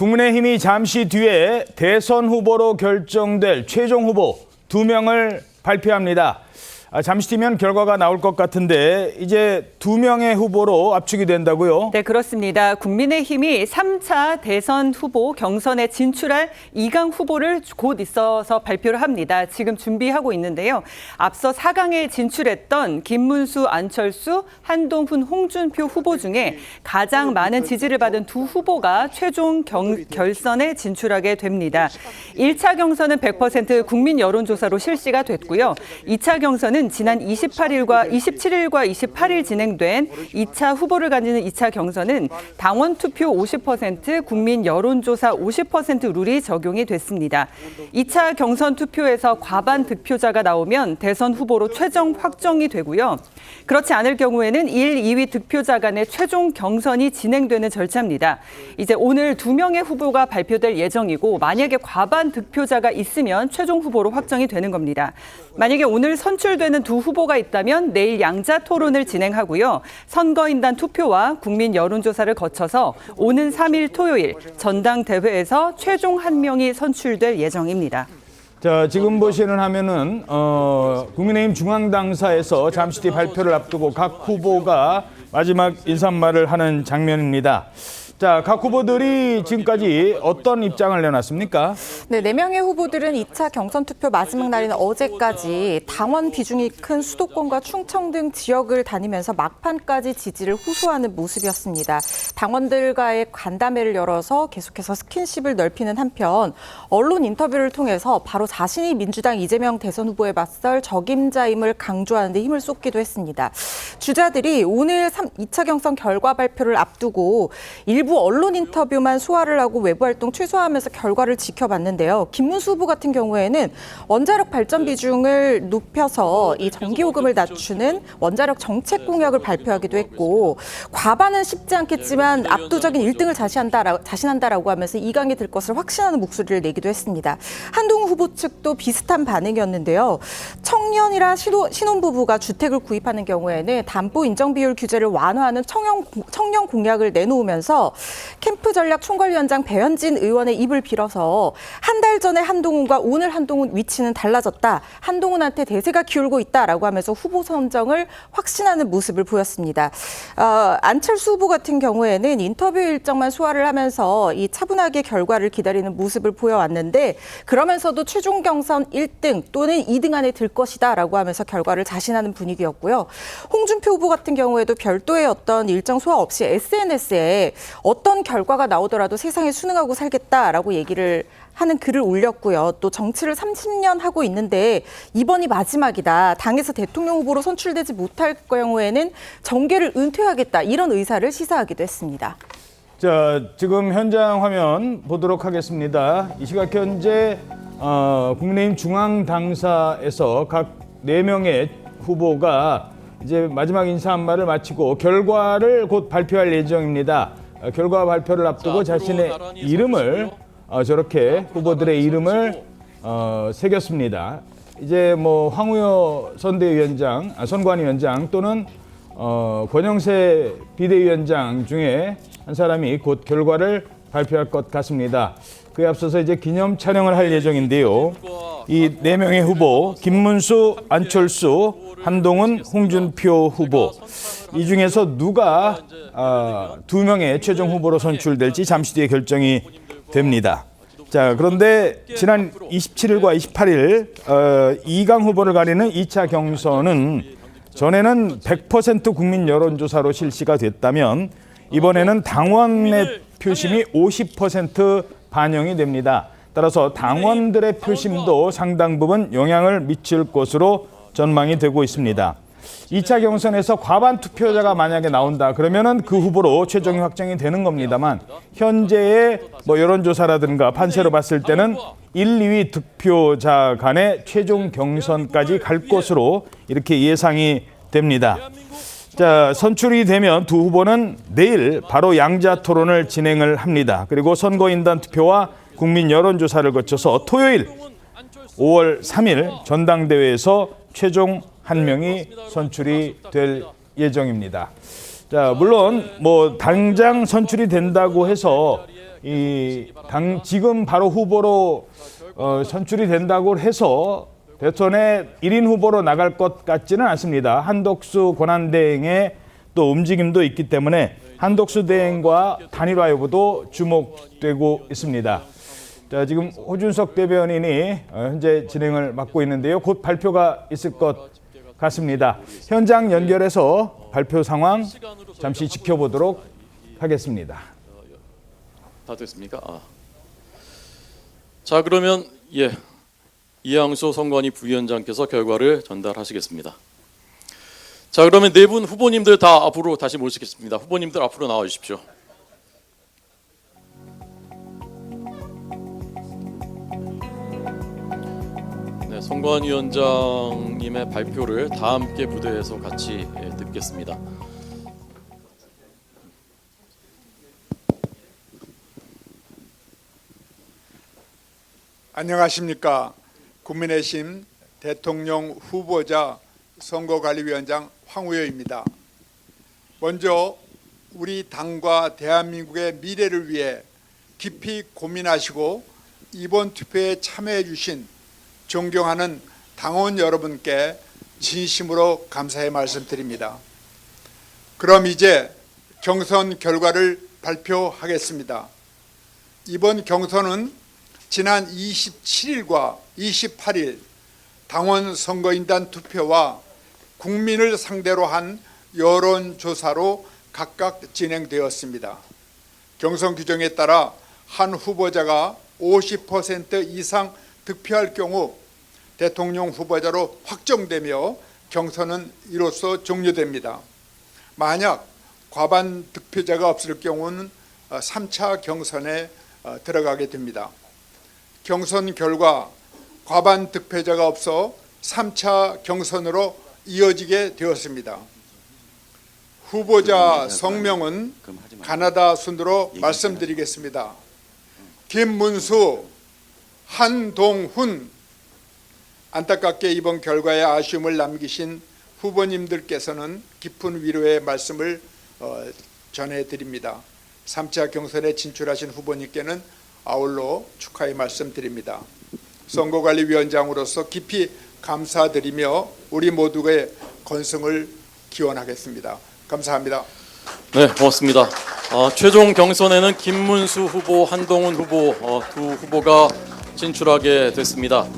국민의힘이 잠시 뒤에 대선 후보로 결정될 최종 후보 2명을 발표합니다. 잠시 뒤면 결과가 나올 것 같은데 이제 2명의 후보로 압축이 된다고요? 네, 그렇습니다. 국민의힘이 3차 대선 후보 경선에 진출할 2강 후보를 곧 있어서 발표를 합니다. 지금 준비하고 있는데요. 앞서 4강에 진출했던 김문수, 안철수, 한동훈, 홍준표 후보 중에 가장 많은 지지를 받은 두 후보가 최종 결선에 진출하게 됩니다. 1차 경선은 100% 국민 여론조사로 실시가 됐고요. 2차 경선은 지난 27일과 28일 진행된 2차 후보를 가리는 2차 경선은 당원 투표 50%, 국민 여론조사 50% 룰이 적용이 됐습니다. 2차 경선 투표에서 과반 득표자가 나오면 대선 후보로 최종 확정이 되고요. 그렇지 않을 경우에는 1, 2위 득표자 간의 최종 경선이 진행되는 절차입니다. 이제 오늘 2명의 후보가 발표될 예정이고 만약에 과반 득표자가 있으면 최종 후보로 확정이 되는 겁니다. 만약에 오늘 선출되는 두 후보가 있다면 내일 양자 토론을 진행하고요. 선거인단 투표와 국민 여론조사를 거쳐서 오는 3일 토요일 전당대회에서 최종 1명이 선출될 예정입니다. 자, 지금 보시는 화면은 국민의힘 중앙당사에서 잠시 뒤 발표를 앞두고 각 후보가 마지막 인사말을 하는 장면입니다. 자, 각 후보들이 지금까지 어떤 입장을 내놨습니까? 네, 4명의 후보들은 2차 경선 투표 마지막 날인 어제까지 당원 비중이 큰 수도권과 충청 등 지역을 다니면서 막판까지 지지를 호소하는 모습이었습니다. 당원들과의 간담회를 열어서 계속해서 스킨십을 넓히는 한편 언론 인터뷰를 통해서 바로 자신이 민주당 이재명 대선 후보에 맞설 적임자임을 강조하는 데 힘을 쏟기도 했습니다. 주자들이 오늘 2차 경선 결과 발표를 앞두고 일부 언론 인터뷰만 소화를 하고 외부 활동 최소화하면서 결과를 지켜봤는데요. 김문수 후보 같은 경우에는 원자력 발전 비중을 높여서 이 전기요금을 낮추는 원자력 정책 공약을 발표하기도 했고 과반은 쉽지 않겠지만 압도적인 1등을 자신한다라고 하면서 2강에 들 것을 확신하는 목소리를 내기도 했습니다. 한동훈 후보 측도 비슷한 반응이었는데요. 청년이라 신혼부부가 주택을 구입하는 경우에는 담보 인정 비율 규제를 완화하는 청년 공약을 내놓으면서 캠프 전략 총괄위원장 배현진 의원의 입을 빌어서 한 달 전에 한동훈과 오늘 한동훈 위치는 달라졌다. 한동훈한테 대세가 기울고 있다라고 하면서 후보 선정을 확신하는 모습을 보였습니다. 안철수 후보 같은 경우에는 인터뷰 일정만 소화를 하면서 이 차분하게 결과를 기다리는 모습을 보여왔는데 그러면서도 최종 경선 1등 또는 2등 안에 들 것이다라고 하면서 결과를 자신하는 분위기였고요. 홍준표 후보 같은 경우에도 별도의 어떤 일정 소화 없이 SNS에 어떤 결과가 나오더라도 세상에 순응하고 살겠다라고 얘기를 하는 글을 올렸고요. 또 정치를 30년 하고 있는데 이번이 마지막이다. 당에서 대통령 후보로 선출되지 못할 경우에는 정계를 은퇴하겠다. 이런 의사를 시사하기도 했습니다. 자, 지금 현장 화면 보도록 하겠습니다. 이 시각 현재 국민의힘 중앙당사에서 각 4명의 후보가 이제 마지막 인사 한 말을 마치고 결과를 곧 발표할 예정입니다. 결과 발표를 앞두고 자신의 이름을 저렇게 후보들의 이름을 새겼습니다. 이제 뭐 황우여 선관위원장 또는 권영세 비대위원장 중에 한 사람이 곧 결과를 발표할 것 같습니다. 그에 앞서서 이제 기념 촬영을 할 예정인데요. 이 4명의 후보 김문수, 안철수, 한동훈, 홍준표 후보 이 중에서 누가 2명의 최종 후보로 선출될지 잠시 뒤에 결정이 됩니다. 자, 그런데 지난 27일과 28일 2강 후보를 가리는 2차 경선은 전에는 100% 국민 여론조사로 실시가 됐다면 이번에는 당원의 표심이 50% 반영이 됩니다. 따라서 당원들의 표심도 상당 부분 영향을 미칠 것으로 전망이 되고 있습니다. 2차 경선에서 과반 투표자가 만약에 나온다 그러면은 그 후보로 최종이 확정이 되는 겁니다만 현재의 뭐 여론조사라든가 판세로 봤을 때는 1, 2위 득표자 간의 최종 경선까지 갈 것으로 이렇게 예상이 됩니다. 자, 선출이 되면 두 후보는 내일 바로 양자 토론을 진행을 합니다. 그리고 선거인단 투표와 국민 여론조사를 거쳐서 토요일 5월 3일 전당대회에서 최종 1명이 선출이 될 예정입니다. 자, 물론 뭐 당장 선출이 된다고 해서 지금 바로 후보로 선출이 된다고 해서 대선에 1인 후보로 나갈 것 같지는 않습니다. 한덕수 권한대행의 또 움직임도 있기 때문에 한덕수 대행과 단일화 여부도 주목되고 있습니다. 자, 지금 호준석 대변인이 현재 진행을 맡고 있는데요. 곧 발표가 있을 것 같습니다. 현장 연결해서 발표 상황 잠시 지켜보도록 하겠습니다. 다 됐습니까? 자, 그러면 이양수 선관위 부위원장께서 결과를 전달하시겠습니다. 자, 그러면 네 분 후보님들 다 앞으로 다시 모시겠습니다. 후보님들 앞으로 나와 주십시오. 네, 선관위원장님의 발표를 다 함께 무대에서 같이 듣겠습니다. 안녕하십니까. 국민의힘 대통령 후보자 선거관리위원장 황우여입니다. 먼저 우리 당과 대한민국의 미래를 위해 깊이 고민하시고 이번 투표에 참여해 주신 존경하는 당원 여러분께 진심으로 감사의 말씀드립니다. 그럼 이제 경선 결과를 발표하겠습니다. 이번 경선은 지난 27일과 28일 당원 선거인단 투표와 국민을 상대로 한 여론조사로 각각 진행되었습니다. 경선 규정에 따라 한 후보자가 50% 이상 득표할 경우 대통령 후보자로 확정되며 경선은 이로써 종료됩니다. 만약 과반 득표자가 없을 경우는 3차 경선에 들어가게 됩니다. 경선 결과 과반 득표자가 없어 3차 경선으로 이어지게 되었습니다. 후보자 성명은 가나다 순으로 말씀드리겠습니다. 김문수, 한동훈. 안타깝게 이번 결과에 아쉬움을 남기신 후보님들께서는 깊은 위로의 말씀을 전해드립니다. 3차 경선에 진출하신 후보님께는 아울러 축하의 말씀드립니다. 선거관리위원장으로서 깊이 감사드리며 우리 모두의 건승을 기원하겠습니다. 감사합니다. 네, 고맙습니다. 최종 경선에는 김문수 후보, 한동훈 후보 두 후보가 진출하게 됐습니다.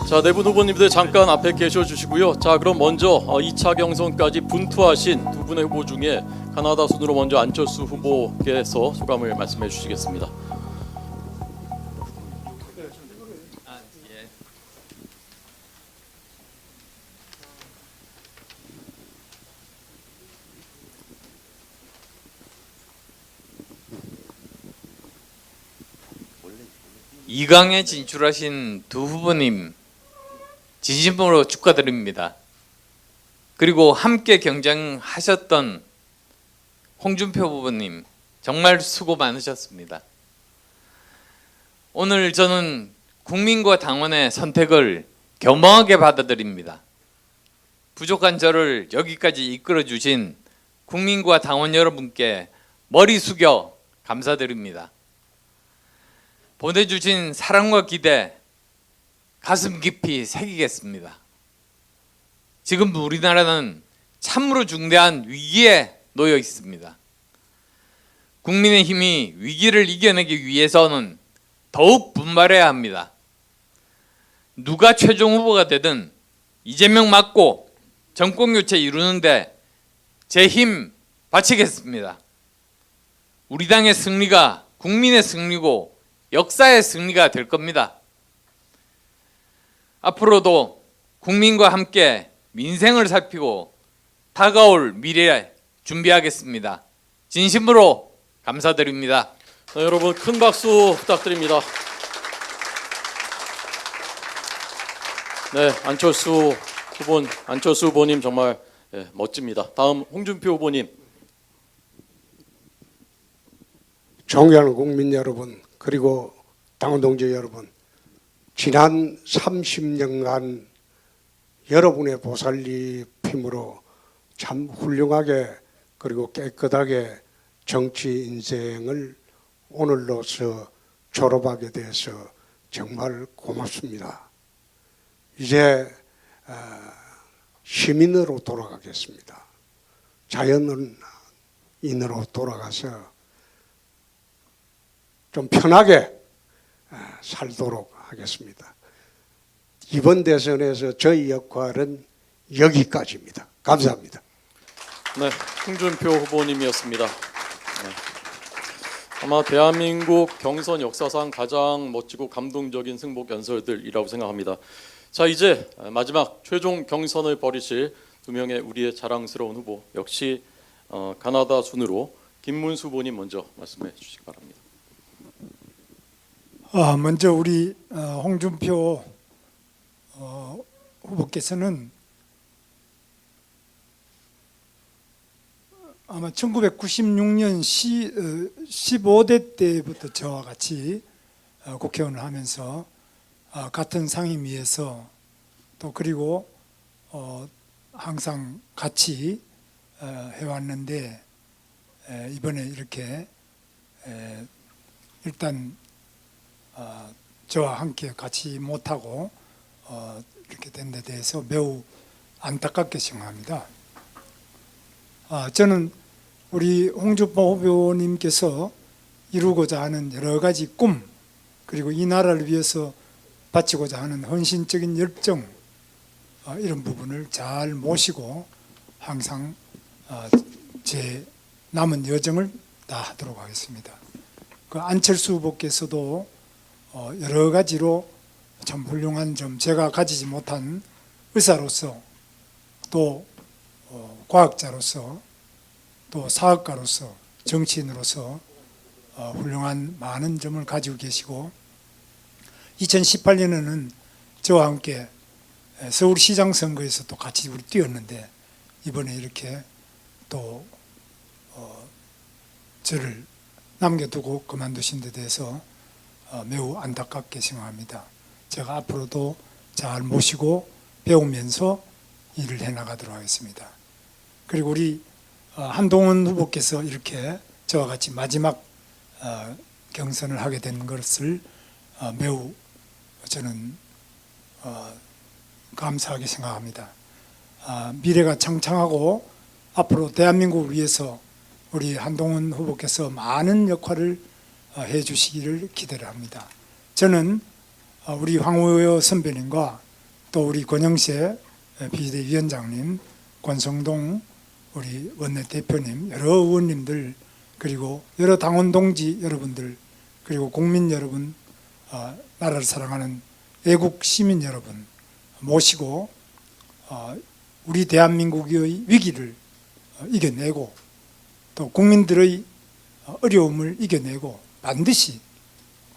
자, 네 분 후보님들 잠깐 앞에 계셔 주시고요. 자, 그럼 먼저 2차 경선까지 분투하신 두 분의 후보 중에 가나다 순으로 먼저 안철수 후보께서 소감을 말씀해 주시겠습니다. 이강에 진출하신 두 후보님 진심으로 축하드립니다. 그리고 함께 경쟁하셨던 홍준표 후보님 정말 수고 많으셨습니다. 오늘 저는 국민과 당원의 선택을 겸허하게 받아들입니다. 부족한 저를 여기까지 이끌어 주신 국민과 당원 여러분께 머리 숙여 감사드립니다. 보내주신 사랑과 기대 가슴 깊이 새기겠습니다. 지금 우리나라는 참으로 중대한 위기에 놓여 있습니다. 국민의힘이 위기를 이겨내기 위해서는 더욱 분발해야 합니다. 누가 최종 후보가 되든 이재명 맞고 정권교체 이루는데 제 힘 바치겠습니다. 우리 당의 승리가 국민의 승리고 역사의 승리가 될 겁니다. 앞으로도 국민과 함께 민생을 살피고 다가올 미래에 준비하겠습니다. 진심으로 감사드립니다. 네, 여러분 큰 박수 부탁드립니다. 네, 안철수 후보님 정말 멋집니다. 다음 홍준표 후보님. 존경하는 국민 여러분, 그리고 당원 동지 여러분, 지난 30년간 여러분의 보살핌으로 참 훌륭하게 그리고 깨끗하게 정치 인생을 오늘로서 졸업하게 돼서 정말 고맙습니다. 이제 시민으로 돌아가겠습니다. 자연인으로 돌아가서 좀 편하게 살도록 하겠습니다. 이번 대선에서 저희 역할은 여기까지입니다. 감사합니다. 네, 홍준표 후보님이었습니다. 네. 아마 대한민국 경선 역사상 가장 멋지고 감동적인 승복 연설들이라고 생각합니다. 자, 이제 마지막 최종 경선을 벌이실 두 명의 우리의 자랑스러운 후보, 역시 가나다 순으로 김문수 후보님 먼저 말씀해 주시기 바랍니다. 먼저 우리 홍준표 후보께서는 아마 1996년 15대 때부터 저와 같이 국회의원을 하면서 같은 상임위에서 또 그리고 항상 같이 해왔는데 이번에 이렇게 일단 저와 함께 같이 못하고 이렇게 된 데 대해서 매우 안타깝게 생각합니다. 저는 우리 홍준표 후보님께서 이루고자 하는 여러 가지 꿈, 그리고 이 나라를 위해서 바치고자 하는 헌신적인 열정, 이런 부분을 잘 모시고 항상 제 남은 여정을 다 하도록 하겠습니다. 그 안철수 후보께서도 여러 가지로 참 훌륭한 점, 제가 가지지 못한 의사로서 또 과학자로서 또 사학가로서 정치인으로서 훌륭한 많은 점을 가지고 계시고 2018년에는 저와 함께 서울시장 선거에서 또 같이 우리 뛰었는데 이번에 이렇게 또 저를 남겨두고 그만두신 데 대해서 매우 안타깝게 생각합니다. 제가 앞으로도 잘 모시고 배우면서 일을 해나가도록 하겠습니다. 그리고 우리 한동훈 후보께서 이렇게 저와 같이 마지막 경선을 하게 된 것을 매우 저는 감사하게 생각합니다. 미래가 창창하고 앞으로 대한민국을 위해서 우리 한동훈 후보께서 많은 역할을 해주시기를 기대를 합니다. 저는 우리 황우여 선배님과 또 우리 권영세 비대위원장님, 권성동 우리 원내대표님, 여러 의원님들, 그리고 여러 당원 동지 여러분들, 그리고 국민 여러분, 나라를 사랑하는 애국 시민 여러분 모시고 우리 대한민국의 위기를 이겨내고 또 국민들의 어려움을 이겨내고 반드시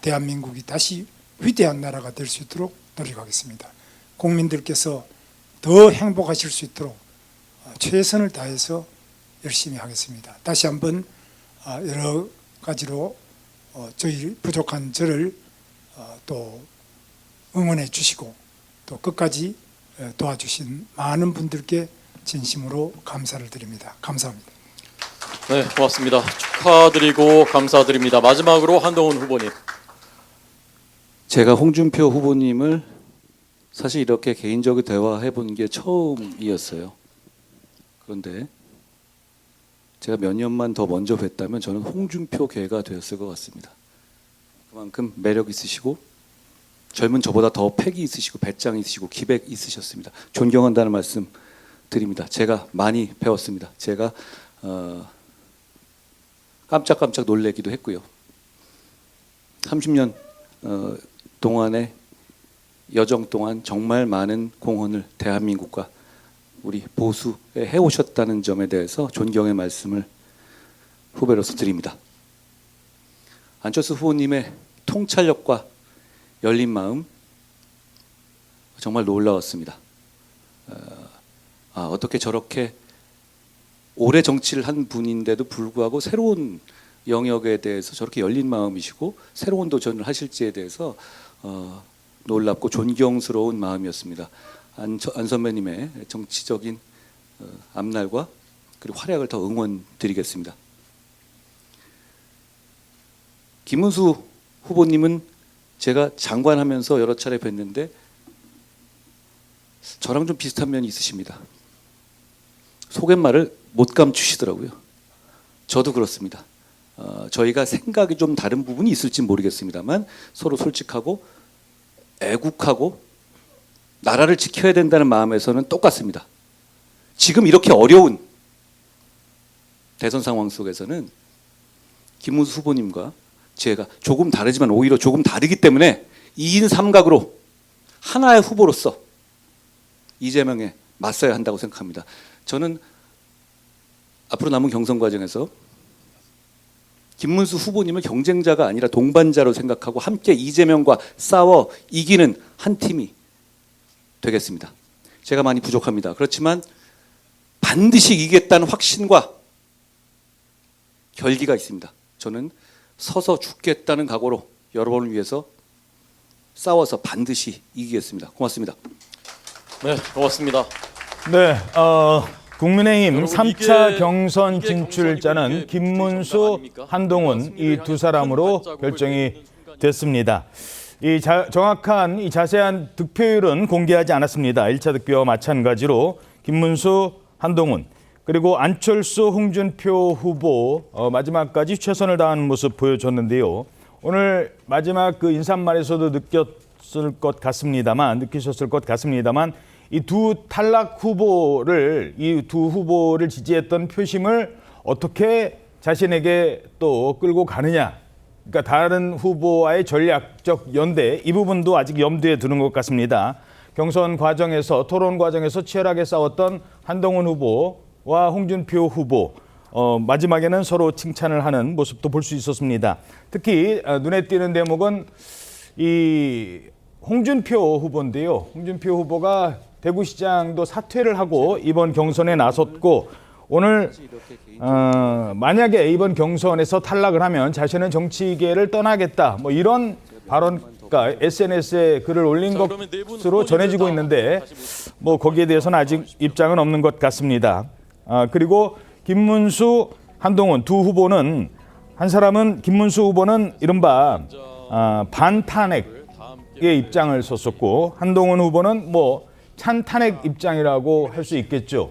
대한민국이 다시 위대한 나라가 될 수 있도록 노력하겠습니다. 국민들께서 더 행복하실 수 있도록 최선을 다해서 열심히 하겠습니다. 다시 한번 여러 가지로 저희 부족한 저를 또 응원해 주시고 또 끝까지 도와주신 많은 분들께 진심으로 감사를 드립니다. 감사합니다. 네, 고맙습니다. 축하드리고 감사드립니다. 마지막으로 한동훈 후보님. 제가 홍준표 후보님을 사실 이렇게 개인적으로 대화해 본 게 처음이었어요. 그런데 제가 몇 년만 더 먼저 뵀다면 저는 홍준표계가 되었을 것 같습니다. 그만큼 매력 있으시고 젊은 저보다 더 패기 있으시고 배짱 있으시고 기백 있으셨습니다. 존경한다는 말씀 드립니다. 제가 많이 배웠습니다. 제가 깜짝깜짝 놀래기도 했고요. 30년 동안의 여정 동안 정말 많은 공헌을 대한민국과 우리 보수에 해오셨다는 점에 대해서 존경의 말씀을 후배로서 드립니다. 안철수 후보님의 통찰력과 열린 마음 정말 놀라웠습니다. 어떻게 저렇게 오래 정치를 한 분인데도 불구하고 새로운 영역에 대해서 저렇게 열린 마음이시고 새로운 도전을 하실지에 대해서 놀랍고 존경스러운 마음이었습니다. 안 선배님의 정치적인 앞날과 그리고 활약을 더 응원드리겠습니다. 김문수 후보님은 제가 장관하면서 여러 차례 뵀는데 저랑 좀 비슷한 면이 있으십니다. 속갯말을 못 감추시더라고요. 저도 그렇습니다. 저희가 생각이 좀 다른 부분이 있을지 모르겠습니다만 서로 솔직하고 애국하고 나라를 지켜야 된다는 마음에서는 똑같습니다. 지금 이렇게 어려운 대선 상황 속에서는 김문수 후보님과 제가 조금 다르지만 오히려 조금 다르기 때문에 2인 3각으로 하나의 후보로서 이재명에 맞서야 한다고 생각합니다. 저는 앞으로 남은 경선 과정에서 김문수 후보님을 경쟁자가 아니라 동반자로 생각하고 함께 이재명과 싸워 이기는 한 팀이 되겠습니다. 제가 많이 부족합니다. 그렇지만 반드시 이기겠다는 확신과 결기가 있습니다. 저는 서서 죽겠다는 각오로 여러분을 위해서 싸워서 반드시 이기겠습니다. 고맙습니다. 네, 고맙습니다. 네, 국민의힘 여러분, 3차 이게 경선 이게 진출자는 경선이고 이게 김문수, 정당 아닙니까? 한동훈 이 두 사람으로 결정이 됐습니다. 정확한 이 자세한 득표율은 공개하지 않았습니다. 1차 득표와 마찬가지로 김문수, 한동훈 그리고 안철수, 홍준표 후보 마지막까지 최선을 다하는 모습 보여줬는데요. 오늘 마지막 그 인사말에서도 느끼셨을 것 같습니다만 이 두 탈락 후보를 이 두 후보를 지지했던 표심을 어떻게 자신에게 또 끌고 가느냐. 그러니까 다른 후보와의 전략적 연대 이 부분도 아직 염두에 두는 것 같습니다. 경선 과정에서 토론 과정에서 치열하게 싸웠던 한동훈 후보와 홍준표 후보 마지막에는 서로 칭찬을 하는 모습도 볼 수 있었습니다. 특히 눈에 띄는 대목은 이 홍준표 후보인데요. 홍준표 후보가 대구시장도 사퇴를 하고 이번 경선에 나섰고 오늘 만약에 이번 경선에서 탈락을 하면 자신은 정치계를 떠나겠다 뭐 이런 발언가 SNS에 글을 올린 것으로 전해지고 있는데 뭐 거기에 대해서는 아직 입장은 없는 것 같습니다. 그리고 김문수, 한동훈 두 후보는 한 사람은 김문수 후보는 이른바 반탄핵의 입장을 섰었고 한동훈 후보는 뭐 찬탄핵 입장이라고 할 수 있겠죠.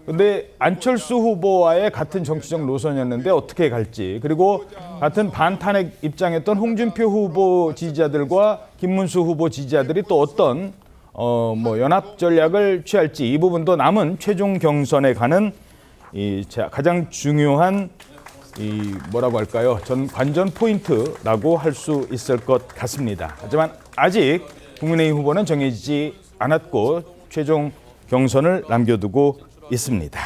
근데 안철수 후보와의 같은 정치적 노선이었는데 어떻게 갈지 그리고 같은 반탄핵 입장이었던 홍준표 후보 지지자들과 김문수 후보 지지자들이 또 어떤 뭐 연합 전략을 취할지 이 부분도 남은 최종 경선에 가는 이 가장 중요한 이 뭐라고 할까요? 관전 포인트라고 할 수 있을 것 같습니다. 하지만 아직 국민의힘 후보는 정해지지 않았고 최종 경선을 남겨두고 있습니다.